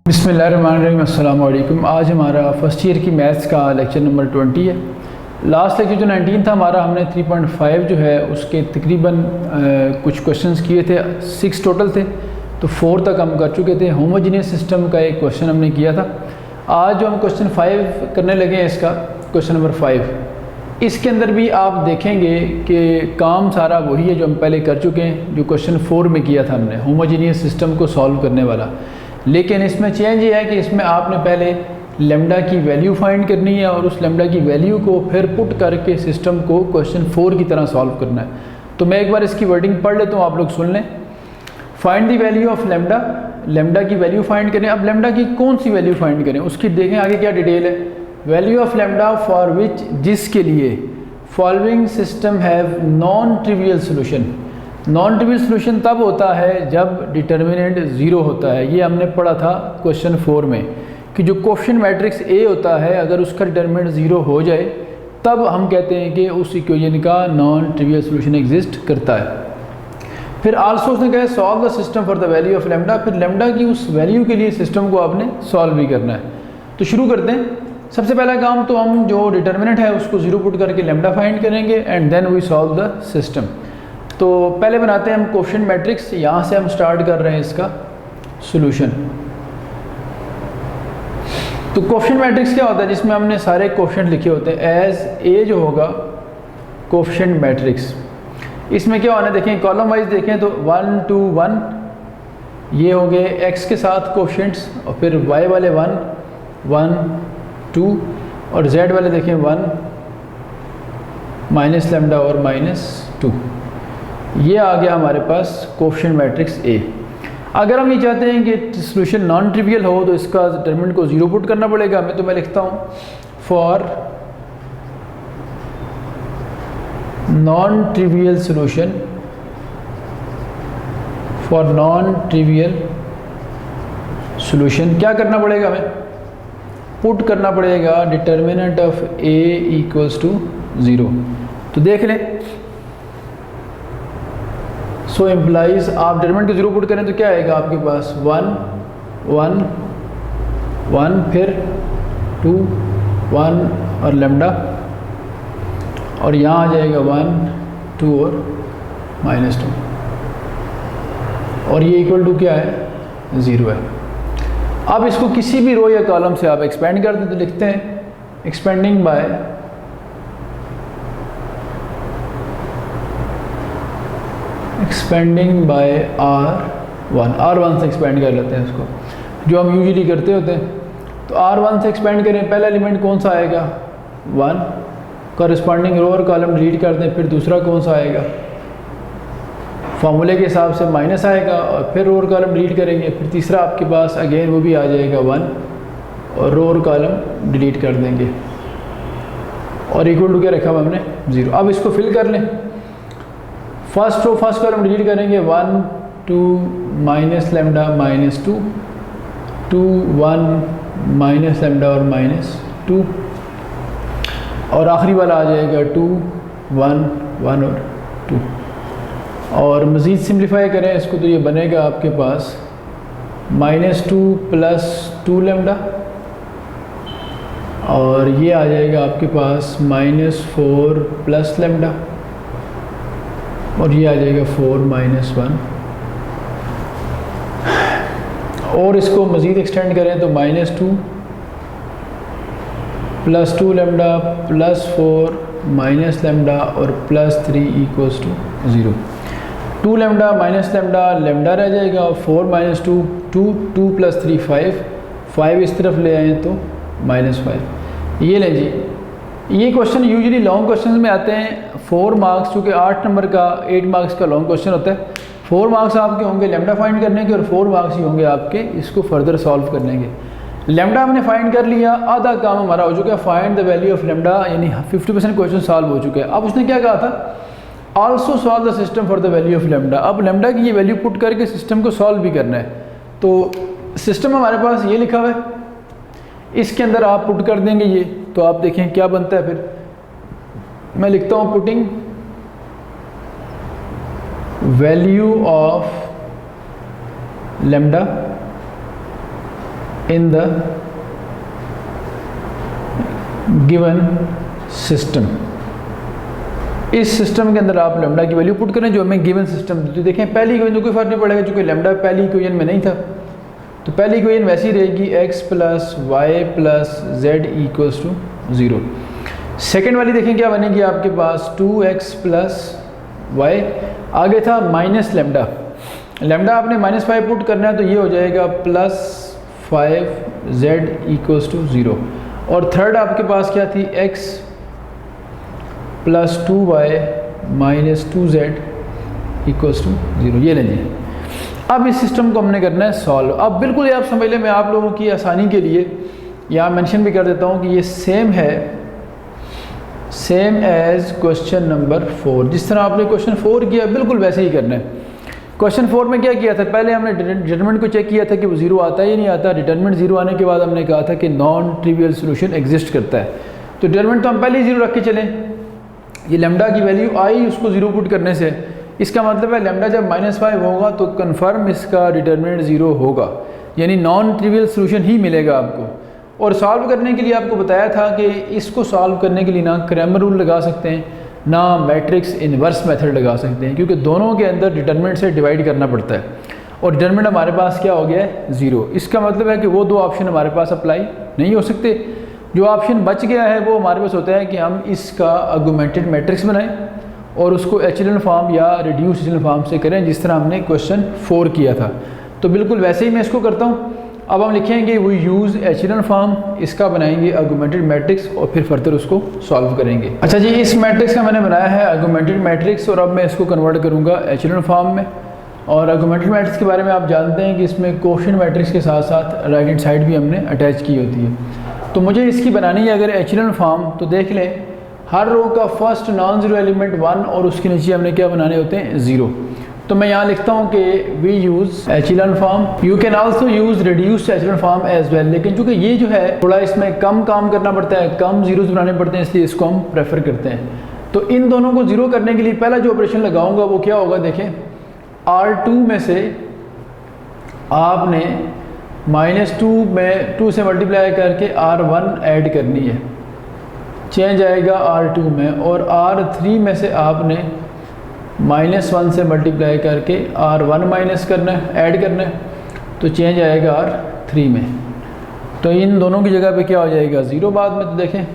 बिस्मिल्लाहिर्रहमानिर्रहीम, अस्सलाम वालेकुम। आज हमारा फर्स्ट ईयर की मैथ्स का लेक्चर नंबर 20 है। लास्ट लेक्चर जो 19 था हमारा, हमने 3.5 जो है उसके तकरीबन कुछ क्वेश्चंस किए थे। 6 टोटल थे, तो 4 तक हम कर चुके थे। होमोजीनियस सिस्टम का एक क्वेश्चन हमने किया था। आज जो हम क्वेश्चन 5 करने लगे हैं, इसका क्वेश्चन नंबर 5, इसके अंदर भी आप देखेंगे कि काम सारा वही है जो हम पहले कर चुके हैं, जो क्वेश्चन 4 में किया था हमने, होमोजीनियस सिस्टम को सॉल्व करने वाला। लेकिन इसमें चेंज ये है कि इसमें आपने पहले लेमडा की वैल्यू फाइंड करनी है और उस लेमडा की वैल्यू को फिर पुट करके सिस्टम को क्वेश्चन 4 की तरह सॉल्व करना है। तो मैं एक बार इसकी वर्डिंग पढ़ लेता हूँ, आप लोग सुन लें। Find the value of lambda, lambda की वैल्यू फाइंड करें। अब लेमडा की कौन सी वैल्यू फाइंड करें, उसकी देखें आगे क्या डिटेल है। Value of lambda for which, जिसके लिए following system have non trivial solution. Non trivial solution तब होता है जब डिटर्मिनेंट 0 होता है। ये हमने पढ़ा था क्वेश्चन 4 में कि जो कोएफिशिएंट मैट्रिक्स ए होता है, अगर उसका डिटर्मिनेंट 0 हो जाए तब हम कहते हैं कि उस इक्वेशन का नॉन ट्रिवियल सोल्यूशन एग्जिस्ट करता है। फिर आल्सो उसने कहा solve the system for the value of lambda. फिर लेमडा की उस वैल्यू के लिए सिस्टम को आपने सॉल्व भी करना है। तो शुरू करते हैं। सबसे पहला काम तो हम जो डिटर्मिनेंट है उसको 0 पुट करके लेमडा फाइंड करेंगे and then we solve the system. तो पहले बनाते हैं हम कोएफिशिएंट मैट्रिक्स। यहाँ से हम स्टार्ट कर रहे हैं इसका सॉल्यूशन। तो कोएफिशिएंट मैट्रिक्स क्या होता है, जिसमें हमने सारे कोएफिशिएंट लिखे होते हैं। एज ए जो होगा कोएफिशिएंट मैट्रिक्स, इसमें क्या होना है देखें, कॉलम वाइज देखें तो 1 2 1 ये हो गए एक्स के साथ कोएफिशिएंट्स, और फिर वाई वाले 1 1 2 और जेड वाले देखें 1 माइनस लेमडा और -2। ये आ गया हमारे पास कोएफिशिएंट मैट्रिक्स ए। अगर हम ये चाहते हैं कि सॉल्यूशन नॉन ट्रिवियल हो तो इसका डिटरमिनेंट को 0 पुट करना पड़ेगा। मैं लिखता हूँ for non trivial solution, for non trivial solution क्या करना पड़ेगा, हमें पुट करना पड़ेगा determinant of A equals to 0। तो देख लें, सो एम्प्लाइज आप डिटरमिनेंट को 0 पुट करें तो क्या आएगा आपके पास 1 1 1 फिर 2 1 और लेमडा, और यहाँ आ जाएगा 1 2 और -2, और ये इक्वल टू क्या है 0 है। अब इसको किसी भी रो या कॉलम से आप एक्सपेंड कर दें तो लिखते हैं expanding bye expanding bye R1 से एक्सपेंड कर लेते हैं इसको, जो हम यूजुअली करते होते हैं। तो R1 से एक्सपेंड करें, पहला एलिमेंट कौन सा आएगा 1, कॉरस्पॉन्डिंग रो और कॉलम डिलीट कर दें, फिर दूसरा कौन सा आएगा फार्मूले के हिसाब से माइनस आएगा, और फिर रो और कॉलम डिलीट करेंगे, फिर तीसरा आपके पास अगेन वो भी आ जाएगा 1 और रो और कॉलम डिलीट कर देंगे, और इक्वल टू क्या रखा हुआ हमने 0। अब इसको फिल कर लें। First row first column delete करेंगे 1 2 माइनस लेमडा -2 2 1 माइनस लेमडा और -2, और आखिरी वाला आ जाएगा 2 1 1 और 2। और मज़ीद सिंप्लीफाई करें इसको तो ये बनेगा आपके पास -2 + 2 लेमडा, और ये आ जाएगा आपके पास -4 + लेमडा, और ये आ जाएगा 4 -1। और इसको मज़ीद एक्सटेंड करें तो -2 + 2 लेमडा +4 माइनस लेमडा और +3 = 0। 2 लेमडा माइनस लेमडा लेमडा रह जाएगा, और 4 - 2 2 2 + 3 5 इस तरफ ले आए तो -5। ये लें जी, ये क्वेश्चन यूजुअली लॉन्ग क्वेश्चन में आते हैं। 4 मार्क्स, चूँकि 8 नंबर का 8 मार्क्स का लॉन्ग क्वेश्चन होता है। 4 मार्क्स आपके होंगे लेमडा फाइंड करने के, और 4 मार्क्स ही होंगे आपके इसको फर्दर सॉल्व करने के। लेमडा हमने फाइंड कर लिया, आधा काम हमारा हो चुका है। Find the value of lambda, यानी 50% क्वेश्चन सॉल्व हो चुके हैं। अब उसने क्या कहा था, also solve the system for the value of lambda. अब लेमडा की ये वैल्यू पुट करके सिस्टम को सॉल्व भी करना है। तो सिस्टम हमारे पास ये लिखा हुआ है, इसके अंदर आप पुट कर देंगे ये, तो आप देखें क्या बनता है। फिर मैं लिखता हूँ putting value of lambda in the given system. इस सिस्टम के अंदर आप लैम्डा की वैल्यू पुट करें जो हमें गिवन सिस्टम। तो देखें पहली इक्वेशन तो कोई फर्क नहीं पड़ेगा क्योंकि लैम्डा पहली इक्वेशन में नहीं था, तो पहली इक्वेशन वैसी रहेगी x plus y plus z equals to 0। Second वाली देखें क्या बनेगी आपके पास 2x प्लस वाई, आगे था माइनस लैम्डा, लैम्डा आपने -5 पुट करना है तो ये हो जाएगा प्लस 5z इक्वल्स टू 0। और थर्ड आपके पास क्या थी x plus 2y minus 2z equals to 0। ये लें जी। अब इस सिस्टम को हमने करना है सॉल्व। अब बिल्कुल ये आप समझ लें, मैं आप लोगों की आसानी के लिए यहाँ मेंशन भी कर देता हूँ कि ये सेम है, सेम एज क्वेश्चन नंबर 4। जिस तरह आपने क्वेश्चन 4 किया बिल्कुल वैसे ही करना है। क्वेश्चन 4 में क्या किया था, पहले हमने डिटरमिनेंट को चेक किया था कि वो 0 आता है या नहीं आता। डिटरमिनेंट 0 आने के बाद हमने कहा था कि नॉन ट्रिवियल सोल्यूशन एग्जिस्ट करता है, तो डिटरमिनेंट तो हम पहले ही 0 रख के चलें। ये लैम्डा की वैल्यू आई उसको 0 पुट करने से, इसका मतलब है लैम्डा जब -5 होगा तो कन्फर्म इसका डिटरमिनेंट 0 होगा, यानी नॉन ट्रिवियल सोल्यूशन ही मिलेगा आपको। और सॉल्व करने के लिए आपको बताया था कि इसको सॉल्व करने के लिए ना क्रैमर रूल लगा सकते हैं ना मैट्रिक्स इन्वर्स मेथड लगा सकते हैं, क्योंकि दोनों के अंदर डिटरमिनेंट से डिवाइड करना पड़ता है और डिटरमिनेंट हमारे पास क्या हो गया है 0। इसका मतलब है कि वो दो ऑप्शन हमारे पास अप्लाई नहीं हो सकते। जो ऑप्शन बच गया है वो हमारे पास होता है कि हम इसका आर्गुमेंटेड मैट्रिक्स बनाएं और उसको एचेलॉन फॉर्म या रिड्यूस एचेलॉन फॉर्म से करें जिस तरह हमने क्वेश्चन 4 किया था। तो बिल्कुल वैसे ही मैं इसको करता हूँ। अब हम लिखेंगे वी यूज़ एचेलॉन फॉर्म, इसका बनाएंगे आर्गुमेंटेड मैट्रिक्स और फिर फर्दर उसको सॉल्व करेंगे। अच्छा जी, इस मैट्रिक्स का मैंने बनाया है आर्गुमेंटेड मैट्रिक्स और अब मैं इसको कन्वर्ट करूँगा एचेलॉन फॉर्म में। और आर्गुमेंटेड मैट्रिक्स के बारे में आप जानते हैं कि इसमें कोएफिशिएंट मैट्रिक्स के साथ साथ राइट हैंड साइड भी हमने अटैच की होती है। तो मुझे इसकी बनानी है अगर एचेलॉन फॉर्म, तो देख लें हर रो का फर्स्ट नॉन ज़ीरो एलिमेंट 1 और उसके नीचे हमने क्या बनाने होते हैं 0। तो मैं यहाँ लिखता हूँ कि we use echelon form. You can also use reduced echelon form as well, लेकिन चूँकि ये जो है थोड़ा इसमें कम काम करना पड़ता है, कम जीरोस बनाने पड़ते हैं, इसलिए इसको हम प्रेफर करते हैं। तो इन दोनों को 0 करने के लिए पहला जो ऑपरेशन लगाऊंगा वो क्या होगा, देखें R2 में से आपने -2 में 2 से मल्टीप्लाई करके R1 ऐड करनी है, चेंज आएगा R2 में। और R3 में से आपने -1 से मल्टीप्लाई करके R1 माइनस करना है, ऐड करना है, तो चेंज आएगा R3 में। तो इन दोनों की जगह पे क्या हो जाएगा 0 बाद में। तो देखें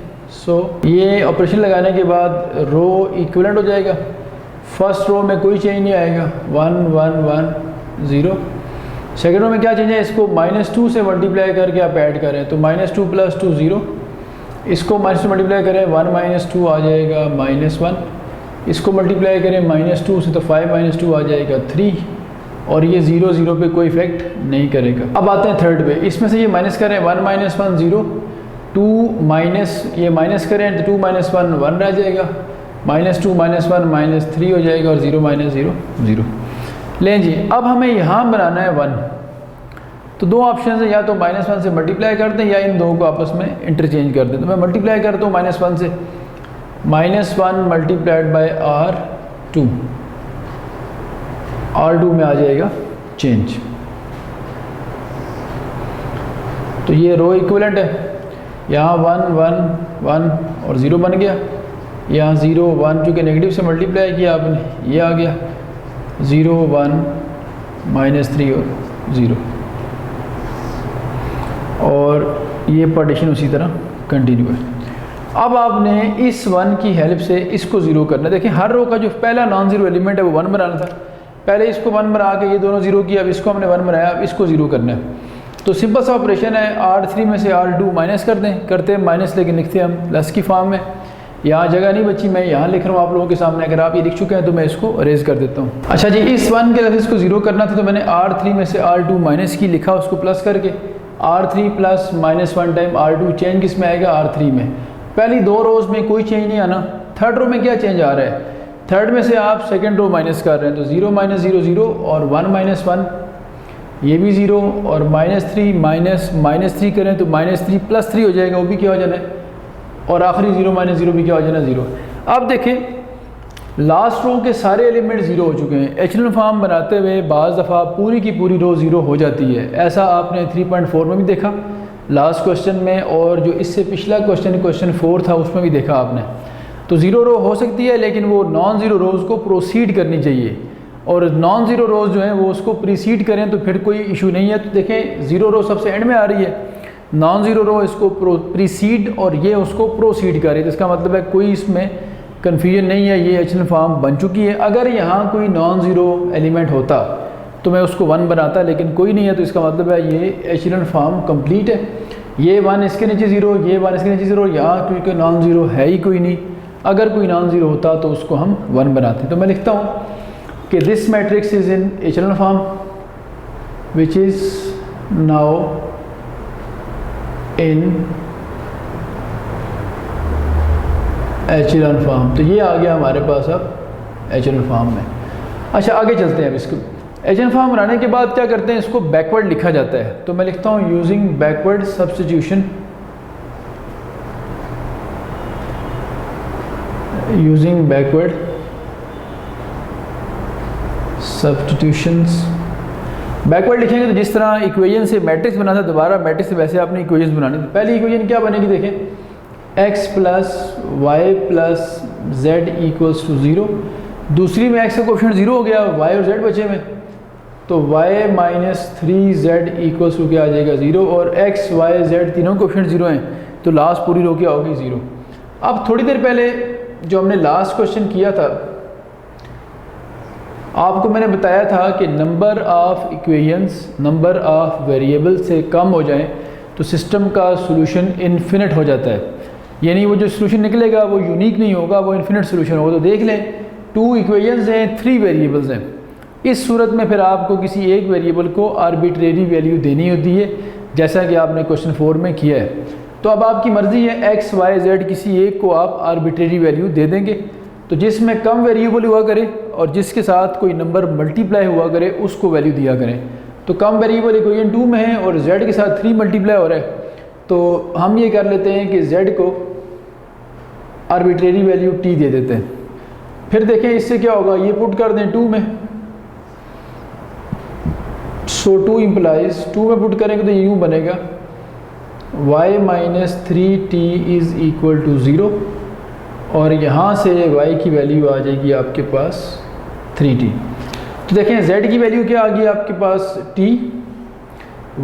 ये ऑपरेशन लगाने के बाद रो इक्विवेलेंट हो जाएगा। फर्स्ट रो में कोई चेंज नहीं आएगा 1 1 1 0। सेकेंड रो में क्या चेंज है, इसको -2 से मल्टीप्लाई करके आप ऐड करें तो -2 + 2 0। इसको -2 मल्टीप्लाई करें 1 - 2 आ जाएगा -1। इसको मल्टीप्लाई करें -2 से तो 5 - 2 आ जाएगा 3। और ये 0 0 पे कोई इफेक्ट नहीं करेगा। अब आते हैं थर्ड पे, इसमें से ये माइनस करें 1 - 1 0, 2 माइनस ये माइनस करें तो 2 - 1 1 रह जाएगा, -2 - 1 -3 हो जाएगा और 0 - 0 0। लें जी, अब हमें यहाँ बनाना है 1। तो दो ऑप्शन है, या तो -1 से मल्टीप्लाई कर दें या इन दो को आपस में इंटरचेंज कर दें। तो मैं मल्टीप्लाई करता हूँ -1 से, -1 मल्टीप्लाइड बाय R2, R2 में आ जाएगा चेंज। तो ये रो इक्विवेलेंट है, यहाँ 1 1 1 और 0 बन गया, यहाँ 0 1 चूँकि नेगेटिव से मल्टीप्लाई किया आपने, ये आ गया 0 1 -3 और 0। और ये पार्टीशन उसी तरह कंटिन्यू है। अब आपने इस 1 की हेल्प से इसको 0 करना है। देखिए हर रो का जो पहला नॉन ज़ीरो एलिमेंट है वो 1 बनाना था, पहले इसको 1 बना के ये दोनों 0 किया, अब इसको हमने 1 बनाया, अब इसको 0 करना है। तो सिंपल सा ऑपरेशन है, R3 में से R2 माइनस कर दें, करते हैं माइनस लेकिन लिखते हैं हम प्लस की फॉर्म में। यहाँ जगह नहीं बची, मैं यहाँ लिख रहा हूँ आप लोगों के सामने, अगर आप ये लिख चुके हैं तो मैं इसको अरेज कर देता हूँ। अच्छा जी, इस 1 के लफ्ज़ को 0 करना था तो मैंने R3 में से R2 माइनस की लिखा, उसको प्लस करके R3 plus -1 time R2, change किस में आएगा R3 में। पहली दो रोज़ में कोई चेंज नहीं आना, थर्ड रो में क्या चेंज आ रहा है, थर्ड में से आप सेकंड रो माइनस कर रहे हैं तो 0 - 0 0 और 1 - 1 ये भी ज़ीरो, और -3 -3 करें तो -3 + 3 हो जाएगा, वो भी क्या हो जाना है, और आखिरी 0 - 0 भी क्या हो जाना, 0। अब देखें लास्ट रो के सारे एलिमेंट ज़ीरो हो चुके हैं। एचेलॉन फॉर्म बनाते हुए बाज़ दफ़ा पूरी की पूरी रो ज़ीरो हो जाती है। ऐसा आपने 3.4 में भी देखा लास्ट क्वेश्चन में, और जो इससे पिछला क्वेश्चन 4 था उसमें भी देखा आपने। तो ज़ीरो रो हो सकती है, लेकिन वो नॉन ज़ीरो रोज़ को प्रोसीड करनी चाहिए, और नॉन ज़ीरो रोज़ जो हैं वो उसको प्रीसीड करें तो फिर कोई इशू नहीं है। तो देखें ज़ीरो रो सबसे एंड में आ रही है, नॉन ज़ीरो रो इसको प्रीसीड और ये उसको प्रोसीड कर रही है। तो इसका मतलब है कोई इसमें कन्फ्यूजन नहीं है, ये एचेलॉन फॉर्म बन चुकी है। अगर यहाँ कोई नॉन ज़ीरो एलिमेंट होता तो मैं उसको 1 बनाता, लेकिन कोई नहीं है, तो इसका मतलब है ये एचेलॉन फॉर्म कंप्लीट है। ये 1 इसके नीचे 0, ये 1 इसके नीचे 0, यहाँ क्योंकि नॉन ज़ीरो है ही कोई नहीं। अगर कोई नॉन ज़ीरो होता तो उसको हम 1 बनाते। तो मैं लिखता हूँ कि this matrix is in echelon form which is now in echelon form. तो ये आ गया हमारे पास अब एचेलॉन फॉर्म में। अच्छा आगे चलते हैं। अब इसको एचेलॉन फॉर्म बनाने के बाद क्या करते हैं, इसको बैकवर्ड लिखा जाता है। तो मैं लिखता हूँ using backward substitution, using backward substitutions. Backward लिखेंगे तो जिस तरह इक्वेशन से मैट्रिक्स बना था, दोबारा मैट्रिक्स से वैसे आपने इक्वेशन बनानी। तो पहली इक्वेशन क्या बनेगी, देखें x + y + z = 0। दूसरी में x का कोएफिशिएंट 0 हो गया, y और z बचे में, तो y - 3z = क्या आ जाएगा, 0, और x y z तीनों कोएफिशिएंट 0 हैं, तो लास्ट पूरी रो क्या होगी, 0। अब थोड़ी देर पहले जो हमने लास्ट क्वेश्चन किया था, आपको मैंने बताया था कि number of equations number of variable से कम हो जाएं तो सिस्टम का सॉल्यूशन इन्फिनिट हो जाता है, यानी वो जो सॉल्यूशन निकलेगा वो यूनिक नहीं होगा, वो इन्फिनिट सॉल्यूशन होगा। तो देख लें 2 इक्वेशंस हैं, 3 वेरिएबल्स हैं। इस सूरत में फिर आपको किसी एक वेरिएबल को आर्बिट्रेरी वैल्यू देनी होती है, जैसा कि आपने क्वेश्चन 4 में किया है। तो अब आपकी मर्ज़ी है x y z किसी एक को आप आर्बिट्रेरी वैल्यू दे देंगे, तो जिसमें कम वेरिएबल हुआ करे और जिसके साथ कोई नंबर मल्टीप्लाई हुआ करे उसको वैल्यू दिया करें। तो कम वेरिएबल इक्वेशन 2 में है और z के साथ 3 मल्टीप्लाई हो रहा है, तो हम ये कर लेते हैं कि z को आर्बिट्रेरी वैल्यू t दे देते हैं। फिर देखें इससे क्या होगा, ये पुट कर दें 2 में, सो 2 इम्प्लाइज 2 में पुट करेंगे तो ये यूँ बनेगा y - 3t = 0, और यहाँ से y की वैल्यू आ जाएगी आपके पास 3t। तो देखें z की वैल्यू क्या आ गई आपके पास t,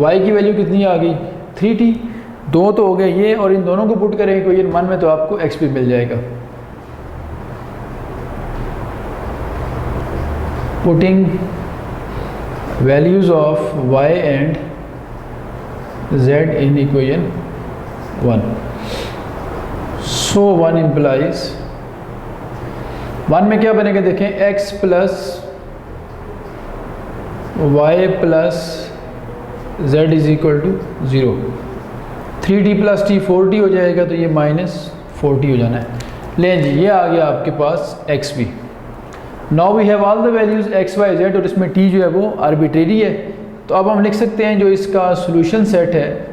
y की वैल्यू कितनी आ गई 3t, 2 तो हो गए ये, और इन दोनों को पुट करेंगे इक्वेशन 1 में तो आपको x भी मिल जाएगा। Putting values of y and z in equation 1, so 1 implies 1 में क्या बनेगा, देखें x + y + z = 0, 3t + t 4t हो जाएगा, तो ये -4t हो जाना है। लें जी, ये आ गया आपके पास x भी। Now we have all the values x y z, और इसमें t जो है वो आर्बिट्रेरी है। तो अब हम लिख सकते हैं जो इसका सोल्यूशन सेट है,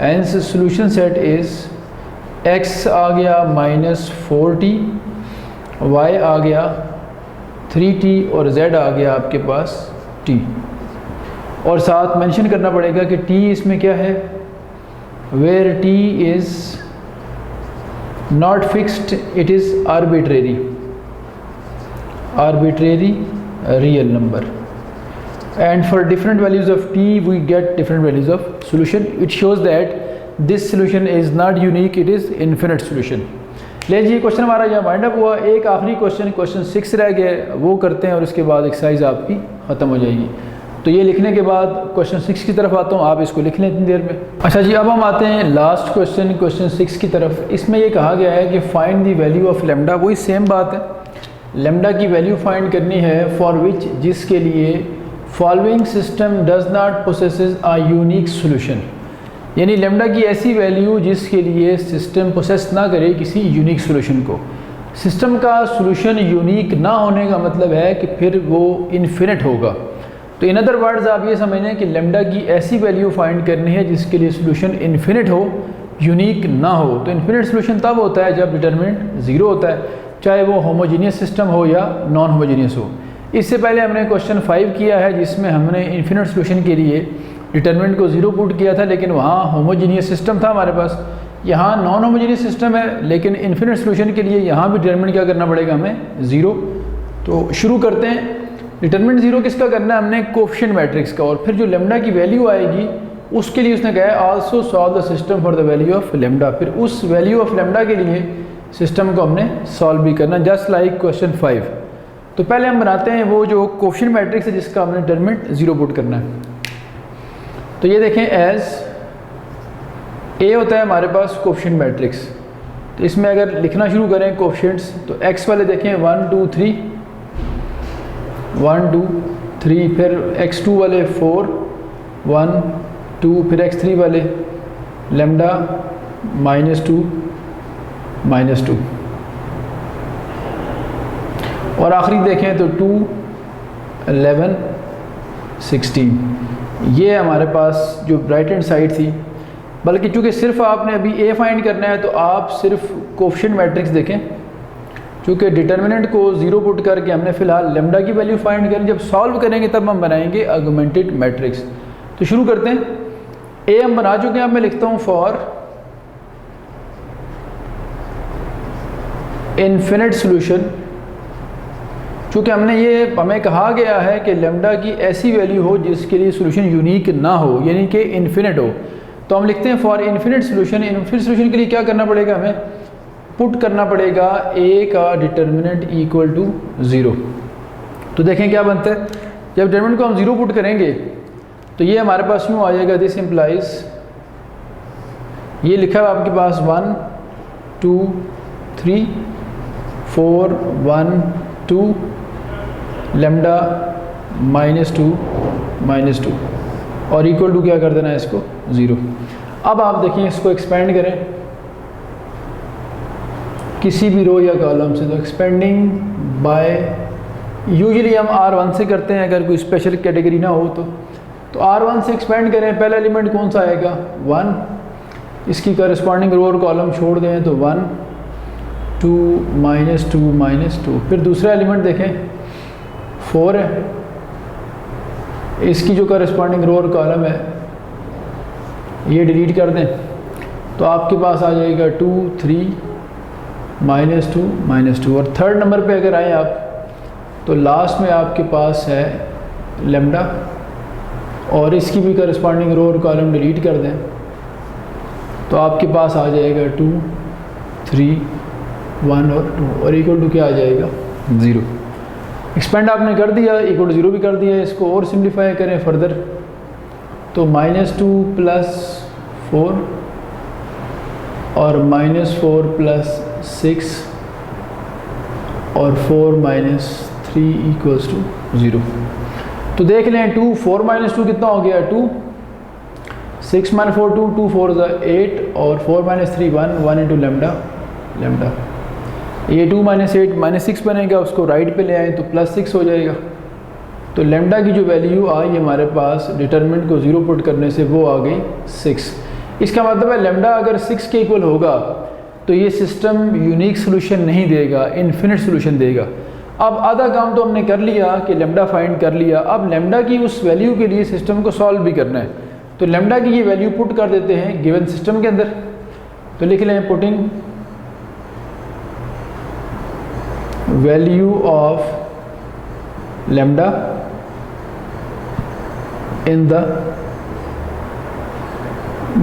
and solution set is x आ गया -4t, y आ गया 3t, और z आ गया आपके पास t। और साथ मेंशन करना पड़ेगा कि t इसमें क्या है, where t is not fixed, it is arbitrary real number, and for different values of t we get different values of solution. It shows that this solution is not unique, it is infinite solution. ले जी, question हमारा यहाँ wind up हुआ। एक आखिरी question 6 रह गया, वो करते हैं और उसके बाद एक्सरसाइज आपकी ख़त्म हो जाएगी। तो ये लिखने के बाद क्वेश्चन 6 की तरफ आता हूँ, आप इसको लिख लें इतनी देर में। अच्छा जी, अब हम आते हैं लास्ट क्वेश्चन 6 की तरफ। इसमें ये कहा गया है कि find the value of lambda. वही सेम बात है, लेमडा की वैल्यू फाइंड करनी है, फॉर विच जिसके लिए following system does not possesses a unique solution, यानी लेमडा की ऐसी वैल्यू जिसके लिए सिस्टम पोसेस ना करे किसी यूनिक सोल्यूशन को। सिस्टम का सोल्यूशन यूनिक ना होने का मतलब है कि फिर वो इन्फिनिट होगा। तो इन अदर वर्ड्स आप ये समझें कि लेमडा की ऐसी वैल्यू फाइंड करनी है जिसके लिए सोल्यूशन इन्फिनिट हो, यूनिक ना हो। तो इन्फिनिट सोल्यूशन तब होता है जब डिटरमिनेंट ज़ीरो होता है, चाहे वो होमोजीनियस सिस्टम हो या नॉन होमोजीनियस हो। इससे पहले हमने क्वेश्चन 5 किया है जिसमें हमने इन्फिनिट सोल्यूशन के लिए डिटरमिनेंट को ज़ीरो पुट किया था, लेकिन वहाँ होमोजीनियस सिस्टम था हमारे पास। यहाँ नॉन होमोजीनियस सिस्टम है, लेकिन इन्फिनिट सोल्यूशन के लिए यहाँ भी डिटरमिनेंट क्या करना पड़ेगा हमें, ज़ीरो। तो शुरू करते हैं। डिटरमिनेंट ज़ीरो किसका करना है हमने, कोएफिशिएंट मैट्रिक्स का। और फिर जो लेमडा की वैल्यू आएगी उसके लिए उसने कहा है also solve the system for the value of lambda. फिर उस वैल्यू ऑफ लेमडा के लिए सिस्टम को हमने सॉल्व भी करना, जस्ट लाइक क्वेश्चन 5। तो पहले हम बनाते हैं वो जो कोएफिशिएंट मैट्रिक्स है जिसका हमने डिटरमिनेंट ज़ीरो पुट करना है। तो ये देखें, एज ए होता है हमारे पास कोएफिशिएंट मैट्रिक्स। तो इसमें अगर लिखना शुरू करें कोएफिशिएंट्स, तो एक्स वाले देखें 1 2 3 1 2 3, फिर x2 वाले 4 1 2, फिर x3 वाले लेमडा -2 -2, और आखिरी देखें तो 2 11 16। ये हमारे पास जो राइट हैंड साइड थी, बल्कि चूँकि सिर्फ आपने अभी ए फाइंड करना है तो आप सिर्फ कोएफिशिएंट मैट्रिक्स देखें। चूँकि डिटरमिनेंट को ज़ीरो पुट करके हमने फ़िलहाल लेमडा की वैल्यू फाइंड करें, जब सॉल्व करेंगे तब हम बनाएंगे आर्गुमेंटेड मैट्रिक्स। तो शुरू करते हैं। ए हम बना चुके हैं, अब मैं लिखता हूँ फॉर इन्फिनिट सॉल्यूशन। चूँकि हमें कहा गया है कि लेमडा की ऐसी वैल्यू हो जिसके लिए सॉल्यूशन यूनिक ना हो, यानी कि इन्फिनिट हो। तो हम लिखते हैं for infinite solution. Infinite solution के लिए क्या करना पड़ेगा, हमें पुट करना पड़ेगा ए का डिटरमिनेंट इक्वल टू ज़ीरो। तो देखें क्या बनता है, जब डिटरमिनेंट को हम ज़ीरो पुट करेंगे तो ये हमारे पास यूँ आ जाएगा, दिस इम्प्लाइज, ये लिखा है आपके पास 1 2 3 4 1 2 लेमडा -2 -2, और इक्वल टू क्या कर देना है इसको, ज़ीरो। अब आप देखें इसको एक्सपेंड करें किसी भी रो या कॉलम से, तो एक्सपेंडिंग बाय यूजुअली हम R1 से करते हैं, अगर कोई स्पेशल कैटेगरी ना हो तो R1 से एक्सपेंड करें। पहला एलिमेंट कौन सा आएगा, 1, इसकी करस्पॉन्डिंग रो और कॉलम छोड़ दें तो 1 2 -2 -2। फिर दूसरा एलिमेंट देखें 4 है, इसकी जो करस्पॉन्डिंग रो और कॉलम है ये डिलीट कर दें तो आपके पास आ जाएगा 2 3 -2 -2। और थर्ड नंबर पे अगर आए आप तो लास्ट में आपके पास है लेमडा, और इसकी भी करस्पॉन्डिंग रो और कॉलम डिलीट कर दें तो आपके पास आ जाएगा 2 3 1 और 2, और इक्वल टू क्या आ जाएगा, ज़ीरो। एक्सपेंड आपने कर दिया, इक्वल टू ज़ीरो भी कर दिया। इसको और सिंप्लीफाई करें फर्दर तो -2 + 4 और -4 + 6 और 4 - 3 = 0। तो देख लें 2 4 - 2 कितना हो गया, 2 6 - 4 2 2 4 = 8 और 4 - 3 1 1 इंटू लेमडा। ये 2 - 8 -6 बनेगा, उसको राइट पे ले आए तो +6 हो जाएगा। तो लेमडा की जो वैल्यू आई हमारे पास डिटरमिनेंट को ज़ीरो पुट करने से वो आ गई 6। इसका मतलब है लेमडा अगर 6 के इक्वल होगा तो ये सिस्टम यूनिक सोल्यूशन नहीं देगा, इन्फिनिट सोल्यूशन देगा। अब आधा काम तो हमने कर लिया कि लेमडा फाइंड कर लिया, अब लेमडा की उस वैल्यू के लिए सिस्टम को सॉल्व भी करना है। तो लेमडा की ये वैल्यू पुट कर देते हैं गिवन सिस्टम के अंदर। तो लिख लें putting value of lambda in the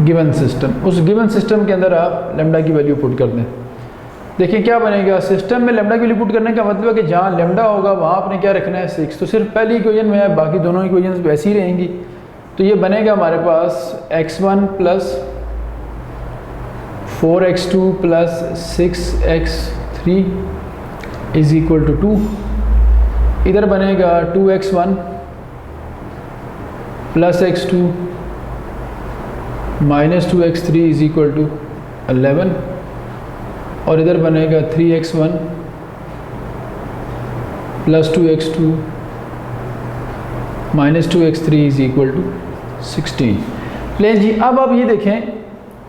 given system. उस गिवन सिस्टम के अंदर आप लेमडा की वैल्यू पुट कर दें। देखिए क्या बनेगा, सिस्टम में लेमडा की वैल्यू पुट करने का मतलब है कि जहाँ लेमडा होगा वहाँ आपने क्या रखना है, 6। तो सिर्फ पहली इक्वेशन में है, बाकी दोनों इक्वेशंस वैसी ही रहेंगी। तो ये बनेगा हमारे पास x1 + 4x2 + 6x3 = 2। इधर बनेगा 2x1 + x2 - 2x3 = 11, और इधर बनेगा 3x1 + 2x2 -2x3 is equal to 16। लें जी, अब आप ये देखें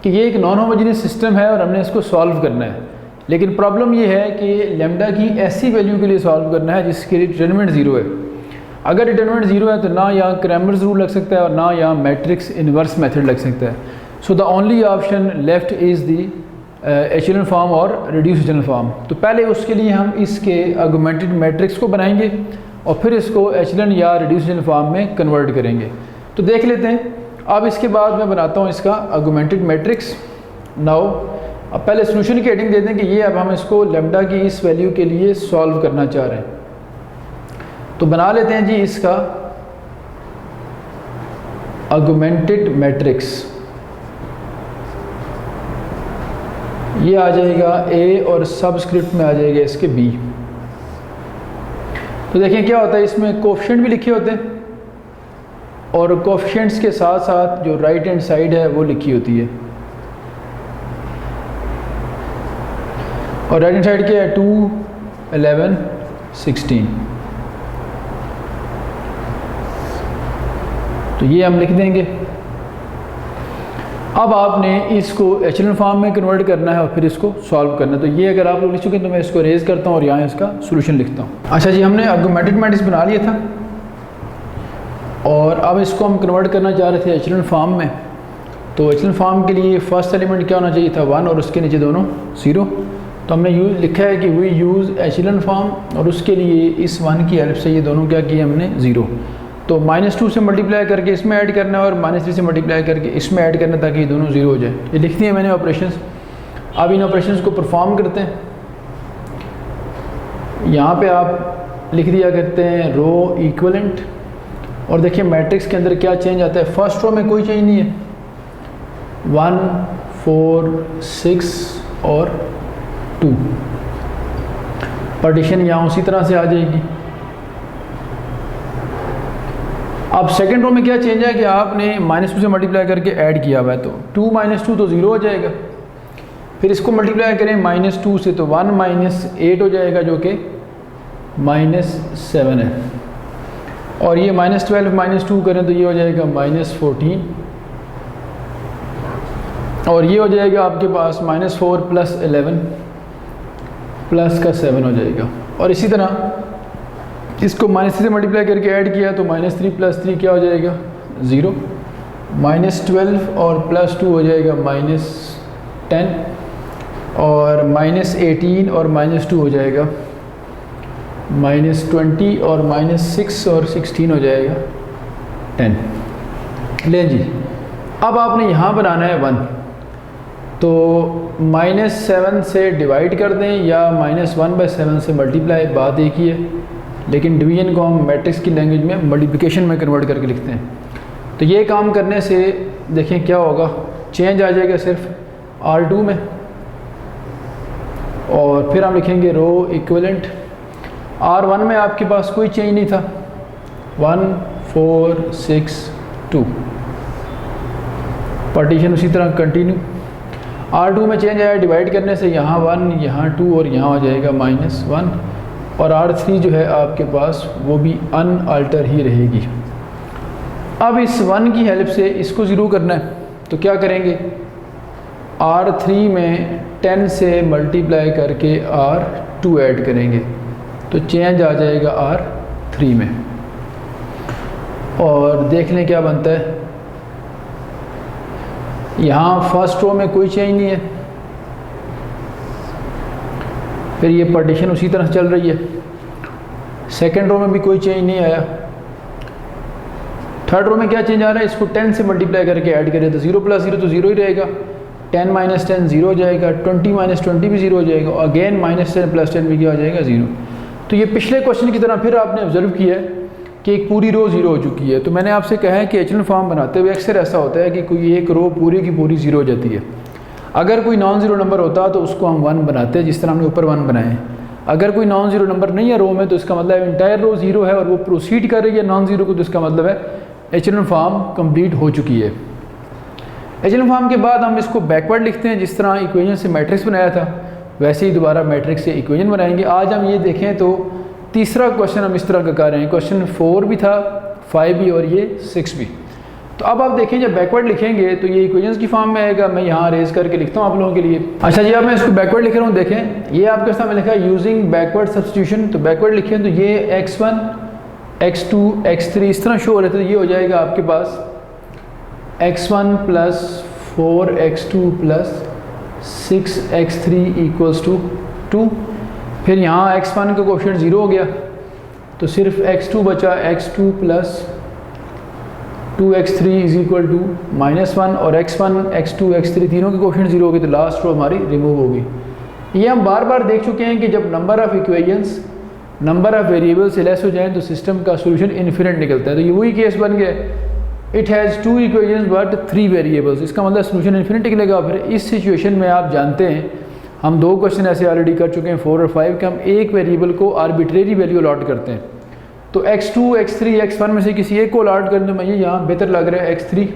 कि ये एक नॉन होमोजीनियस सिस्टम है और हमने इसको सॉल्व करना है, लेकिन प्रॉब्लम ये है कि लेमडा की ऐसी वैल्यू के लिए सॉल्व करना है जिसके लिए डिटरमिनेंट ज़ीरो है। अगर डिटरमिनेंट ज़ीरो है तो ना यहाँ क्रैमर्स रूल लग सकता है और ना यहाँ मैट्रिक्स इन्वर्स मेथड लग सकता है। So the only option left is the echelon form और रिड्यूस एचेलन फॉर्म। तो पहले उसके लिए हम इसके आर्गुमेंटेड मैट्रिक्स को बनाएंगे और फिर इसको एचेलन या रिड्यूस एचेलन फॉर्म में कन्वर्ट करेंगे। तो देख लेते हैं। अब इसके बाद मैं बनाता हूँ इसका आर्गुमेंटेड मैट्रिक्स। नाउ अब पहले सोल्यूशन की हेडिंग दे दें कि ये अब हम इसको लेमडा की इस वैल्यू के लिए सॉल्व करना चाह रहे हैं। तो बना लेते हैं जी इसका आर्गुमेंटेड मैट्रिक्स। ये आ जाएगा ए और सबस्क्रिप्ट में आ जाएगा इसके बी। तो देखें क्या होता है, इसमें कोफिशिएंट भी लिखे होते हैं और कोफिशिएंट्स के साथ साथ जो राइट हैंड साइड है वो लिखी होती है। और राइट हैंड साइड क्या है, 2, 11, 16। तो ये हम लिख देंगे। अब आपने इसको एचेलन फॉर्म में कन्वर्ट करना है और फिर इसको सॉल्व करना है। तो ये अगर आप लोग लिख चुके हैं तो मैं इसको रेज करता हूँ और यहाँ इसका सोल्यूशन लिखता हूँ। अच्छा जी, हमने आर्गुमेंटेड मैट्रिक्स बना लिया था और अब इसको हम कन्वर्ट करना चाह रहे थे एचेलन फॉर्म में। तो एचेलन फॉर्म के लिए फर्स्ट एलिमेंट क्या होना चाहिए था, 1 और उसके नीचे दोनों 0। तो हमने लिखा है कि वी यूज़ एचेलन फॉर्म और उसके लिए इस 1 की हेल्प से ये दोनों क्या किए हमने, 0। तो -2 से मल्टीप्लाई करके इसमें ऐड करना है और -3 से मल्टीप्लाई करके इसमें ऐड करना ताकि ये दोनों 0 हो जाए। ये लिख दिए मैंने ऑपरेशंस। अब इन ऑपरेशंस को परफॉर्म करते हैं। यहाँ पे आप लिख दिया करते हैं रो इक्वलेंट और देखिए मैट्रिक्स के अंदर क्या चेंज आता है। फर्स्ट रो में कोई चेंज नहीं है, 1, 4, 6 और 2। पार्टीशन यहाँ उसी तरह से आ जाएगी। अब सेकेंड रो में क्या चेंज है कि आपने -2 से मल्टीप्लाई करके ऐड किया हुआ है। तो 2 - 2 तो 0 हो जाएगा। फिर इसको मल्टीप्लाई करें -2 से तो 1 - 8 हो जाएगा जो कि -7 है। और ये -12 - 2 करें तो ये हो जाएगा -14 और ये हो जाएगा आपके पास -4 + 11 प्लस का 7 हो जाएगा। और इसी तरह इसको -3 से मल्टीप्लाई करके ऐड किया तो -3 + 3 क्या हो जाएगा, 0। -12 और +2 हो जाएगा -10 और -18 और -2 हो जाएगा -20 और -6 और 16 हो जाएगा 10। लें जी, अब आपने यहाँ बनाना है 1। तो -7 से डिवाइड कर दें या -1/7 से मल्टीप्लाई, बात एक ही है। लेकिन डिवीजन को हम मैट्रिक्स की लैंग्वेज में मल्टीप्लिकेशन में कन्वर्ट करके लिखते हैं। तो ये काम करने से देखें क्या होगा, चेंज आ जाएगा सिर्फ R2 में और फिर हम लिखेंगे रो इक्विवेलेंट। R1 में आपके पास कोई चेंज नहीं था, 1, 4, 6, 2। पार्टीशन उसी तरह कंटिन्यू। R2 में चेंज आया डिवाइड करने से, यहाँ 1, यहाँ 2 और यहाँ हो जाएगा -1। और R3 जो है आपके पास वो भी अनअल्टर ही रहेगी। अब इस 1 की हेल्प से इसको 0 करना है तो क्या करेंगे, R3 में 10 से मल्टीप्लाई करके R2 ऐड करेंगे तो चेंज आ जाएगा R3 में। और देख लें क्या बनता है। यहाँ फर्स्ट रो में कोई चेंज नहीं है, फिर ये पार्टीशन उसी तरह चल रही है। सेकेंड रो में भी कोई चेंज नहीं आया। थर्ड रो में क्या चेंज आ रहा है, इसको 10 से मल्टीप्लाई करके ऐड करें तो 0 + 0 तो 0 ही रहेगा। 10 - 10 0 हो जाएगा, 20 - 20 भी 0 हो जाएगा, अगेन -10 + 10 भी क्या हो जाएगा, 0। तो ये पिछले क्वेश्चन की तरह फिर आपने ऑब्जर्व किया है कि एक पूरी रो 0 हो चुकी है। तो मैंने आपसे कहा है कि एचेलन फॉर्म बनाते हुए अक्सर ऐसा होता है कि कोई एक रो पूरी की पूरी 0 हो जाती है। अगर कोई नॉन ज़ीरो नंबर होता तो उसको हम 1 बनाते हैं, जिस तरह हमने ऊपर 1 बनाए। अगर कोई नॉन ज़ीरो नंबर नहीं है रो में तो इसका मतलब इंटायर रो 0 है और वो प्रोसीड कर रही है नॉन ज़ीरो को, तो इसका मतलब है एचेलन फॉर्म कंप्लीट हो चुकी है। एचेलन फॉर्म के बाद हम इसको बैकवर्ड लिखते हैं, जिस तरह इक्वेशन से मैट्रिक्स बनाया था वैसे ही दोबारा मैट्रिक्स से इक्वेशन बनाएंगे। आज हम ये देखें तो तीसरा क्वेश्चन हम इस तरह का कर रहे हैं। क्वेश्चन 4 भी था, 5 भी और ये 6 भी। तो अब आप देखें जब बैकवर्ड लिखेंगे तो ये इक्वेशंस की फॉर्म में आएगा। मैं यहाँ रेज करके लिखता हूँ आप लोगों के लिए। अच्छा जी, अब मैं इसको बैकवर्ड लिख रहा हूँ। देखें ये आपके सामने लिखा है यूजिंग बैकवर्ड सब्स्टिट्यूशन। तो बैकवर्ड लिखें तो ये x1 x2 x3 इस तरह शो हो रहे थे। तो ये हो जाएगा आपके पास x1 plus 4x2 plus 6x3 equals to 2। फिर यहाँ x1 का कोएफिशिएंट 0 हो गया तो सिर्फ x2 बचा, x2 plus 2x3 is equal to -1 और x1 x2 x3 तीनों के कोएफिशिएंट 0 हो गए तो लास्ट रो हमारी रिमूव हो गई। ये हम बार बार देख चुके हैं कि जब number of equations number of variable से लेस हो जाए तो सिस्टम का सोल्यूशन इन्फिनिट निकलता है। तो ये वही केस बन गया, it has 2 equations but 3 variables. इसका मतलब सोल्यूशन इन्फिनिट निकलेगा। फिर इस सिचुएशन में आप जानते हैं हम 2 क्वेश्चन ऐसे ऑलरेडी कर चुके हैं 4 और 5 के, हम एक वेरिएबल को आर्बिट्रेरी वैल्यू अलॉट करते हैं। तो x2 x3 x1 में से किसी एक को अलॉट कर दूँ मैं, ये यहाँ बेहतर लग रहा है x3,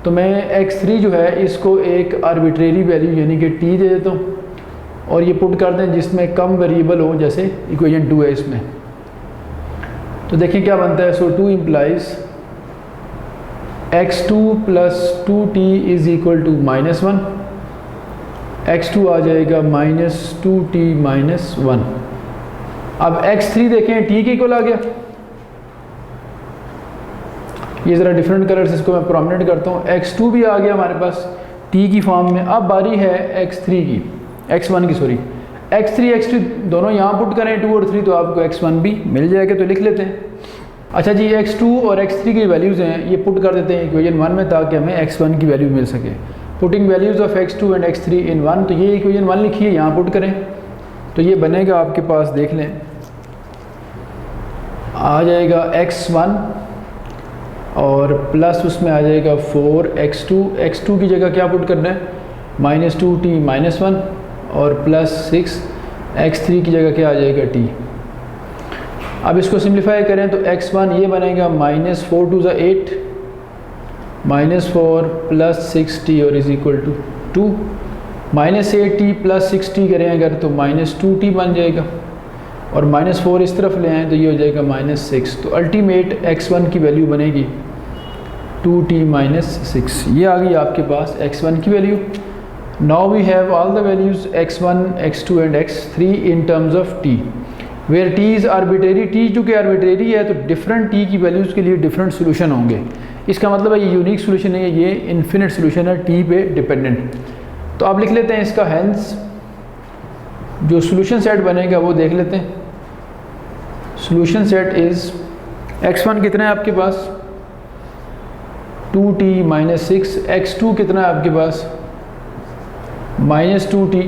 तो मैं x3 जो है इसको एक आर्बिट्रेरी वैल्यू यानी कि t दे देता हूँ और ये पुट कर दें जिसमें कम वेरिएबल हो, जैसे इक्वेशन 2 है इसमें। तो देखें क्या बनता है। So 2 implies x2 plus 2t is equal to -1, x2 आ जाएगा -2t -1। अब x3 देखें t के इक्वल आ गया। ये ज़रा डिफरेंट कलर से इसको मैं प्रोमिनेंट करता हूँ। x2 भी आ गया हमारे पास t की फॉर्म में। अब बारी है x3 की, x1 की सॉरी, x3 x2 दोनों यहाँ पुट करें 2 और 3 तो आपको x1 भी मिल जाएगा। तो लिख लेते हैं। अच्छा जी, x2 और x3 की वैल्यूज़ हैं ये पुट कर देते हैं इक्वेशन 1 में ताकि हमें x1 की वैल्यू मिल सके। Putting values of x2 and x3 इन 1, तो ये इक्वेशन 1 लिखिए, यहाँ पुट करें तो ये बनेगा आपके पास, देख लें आ जाएगा x1 और प्लस उसमें आ जाएगा 4x2। x2 की जगह क्या पुट करना है, -2t -1 और प्लस 6x3 की जगह क्या आ जाएगा t। अब इसको सिंप्लीफाई करें तो x1 ये बनेगा -4 2 8 -4 प्लस 6t और is equal to 2। -8t plus 6t करें अगर तो -2t बन जाएगा और -4 इस तरफ ले आएँ तो ये हो जाएगा -6। तो अल्टीमेट x1 की वैल्यू बनेगी 2t -6। ये आ गई आपके पास x1 की value. Now we have all the values x1 x2 and x3 in terms of t where t is arbitrary. t चूँकि आर्बिट्रेरी है तो डिफरेंट t की वैल्यूज़ के लिए डिफरेंट सोल्यूशन होंगे। इसका मतलब है ये यूनिक सोल्यूशन है, ये इन्फिनिट सोल्यूशन है t पे डिपेंडेंट। तो आप लिख लेते हैं इसका, हैंस जो सोल्यूशन सेट बनेगा वो देख लेते हैं। सोल्यूशन सेट इज़ x1 कितना है आपके पास 2t -6, x2 कितना है आपके पास -2t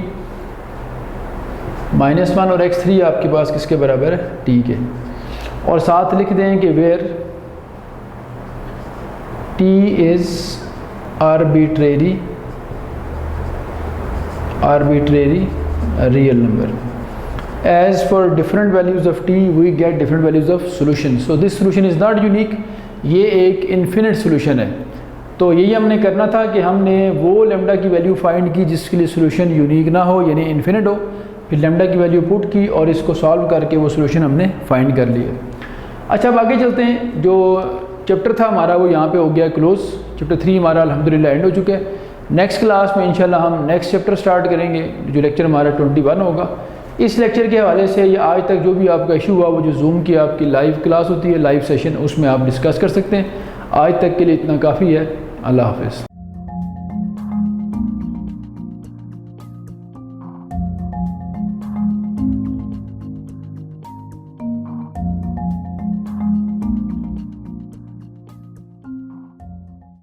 -1 और x3 आपके पास किसके बराबर है t के। और साथ लिख दें कि where t is arbitrary real number. As for different values of t we get different values of solution. So this solution is not unique. ये एक infinite solution है। तो यही हमने करना था कि हमने वो लेमडा की वैल्यू फाइंड की जिसके लिए सोल्यूशन यूनिक ना हो यानी इन्फिनिट हो, फिर लेमडा की वैल्यू पुट की और इसको सॉल्व करके वो सोल्यूशन हमने फाइंड कर लिया। अच्छा अब आगे चलते हैं। जो चैप्टर था हमारा वो यहाँ पे हो गया क्लोज। चैप्टर 3 हमारा अल्हम्दुलिल्लाह एंड हो चुका है। नेक्स्ट क्लास में इंशाल्लाह हम नेक्स्ट चैप्टर स्टार्ट करेंगे जो लेक्चर हमारा 21 होगा। इस लेक्चर के हवाले से ये आज तक जो भी आपका इशू हुआ वो जो जूम की आपकी लाइव क्लास होती है, लाइव सेशन, उसमें आप डिस्कस कर सकते हैं। आज तक के लिए इतना काफ़ी है। अल्लाह हाफ़िज़।